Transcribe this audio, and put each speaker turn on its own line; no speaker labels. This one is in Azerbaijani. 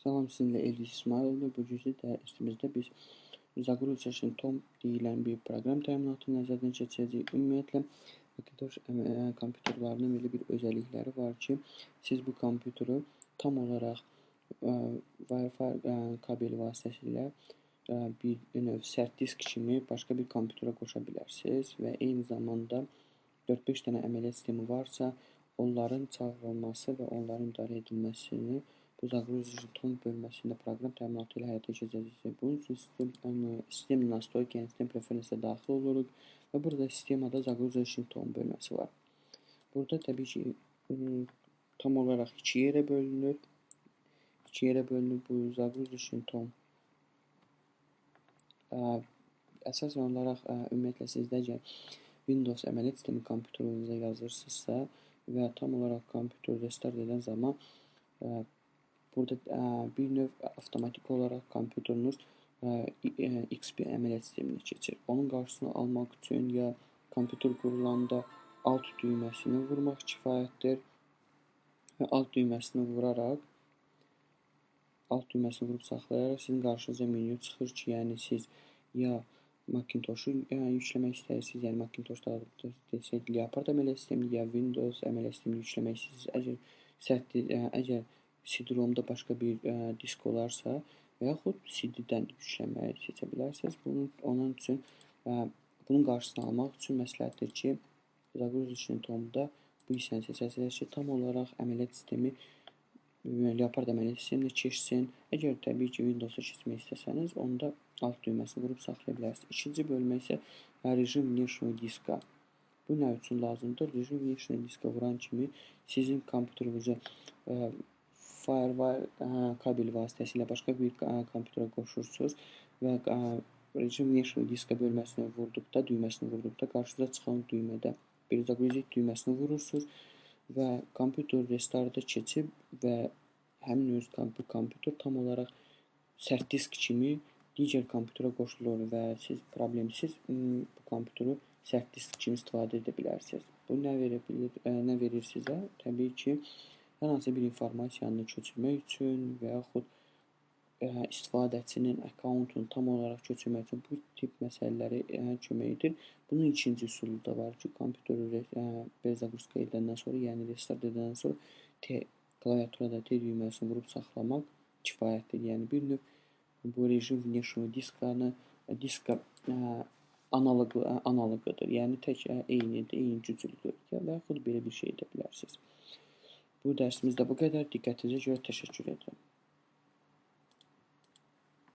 Salam, sizinlə Elvis İsmayılov. Bugünkü dərsimizdə biz Zagruzaşın Tom deyilən bir proqram təminatını nəzərdən keçirəcəyik. Ümumiyyətlə, Macintosh kompüterlərinin belə bir özəllikləri var ki, siz bu kompüteri tam olaraq Wi-Fi kabeli vasitəsilə bir növ sərt disk kimi başqa bir kompüterə qoşa bilərsiniz və eyni zamanda 4-5 dənə əməliyyat sistemi varsa, onların çağırılması və onların idarə edilməsini bu Zagruzaşın Tom bölməsində proqram təminatı ilə həyata keçirəcəyik. Bunun üçün sistem nastroyki, yəni sistem preferensiyə daxil oluruq və burada sistemada Zagruzaşın Tom bölməsi var. Burada təbii ki, tam olaraq 2 yerə bölünür. 2 yerə bölünür bu Zagruzaşın Tom. Əsasən olaraq ümumiyyətlə sizdə əgər Windows əməliyyat sistemi kompüterinizə yazırsınızsa və tam olaraq kompüteri restart edən zaman burada bir növ avtomatik olaraq kompüteriniz XP əməliyyat sisteminə keçir. Onun qarşısını almaq üçün ya kompüter qurulanda alt düyməsini vurmaq kifayətdir və alt düyməsini vuraraq, alt düyməsini vurub saxlayaraq sizin qarşınıza menyu çıxır ki, yəni siz ya Macintoshu yükləmək istəyirsiniz, yəni Macintoshda desək Leopard əməliyyat sistemini, ya Windows əməliyyat sistemini yükləmək istəyirsiniz. Əgər CD-ROM-da başqa bir disk olarsa və yaxud CD-dən yükləməyi seçə bilərsiniz. Onun üçün bunun qarşısını almaq üçün məsləhətdir ki, Zagruzaşın Tom'da bu hissəni seçəsiniz ki, tam olaraq əməliyyat sistemi Leopard əməliyyat sisteminə keçsin. Əgər təbii ki, Windows-a keçmək istəsəniz, onda alt düyməsini vurub saxlaya bilərsiniz. İkinci bölmə isə rejim внешнего diska. Bu nə üçün lazımdır? Rejim внешнего diska vuran kimi sizin kompüterinizə Firewire kabeli vasitəsilə başqa bir kompüterə qoşursunuz və rejim внешнего diska bölməsini vurduqda, düyməsini vurduqda qarşınıza çıxan düymədə bir Zagruzit düyməsini vurursunuz və kompüter restarta keçib və həmin öz kompüter tam olaraq sərt disk kimi digər kompüterə qoşulur və siz problemsiz bu kompüteri sərt disk kimi istifadə edə bilərsiniz. Bu nə verir sizə? Təbii ki, hər hansı bir informasiyanı köçürmək üçün və yaxud istifadəçinin akkauntunu tam olaraq köçürmək üçün bu tip məsələləri kömək edir. Bunun ikinci üsulu da var ki, kompüteri bezagruska edəndən sonra, yəni restart edəndən sonra klaviaturada T düyməsini vurub saxlamaq kifayətdir. Yəni bir növ bu rejim внешнего diska analoqıdır. Yəni tək eynidir, eyni güclüdür və yaxud belə bir şey edə bilərsiniz. Bu dərsimizdə bu qədər. Diqqətinizə görə təşəkkür edirəm.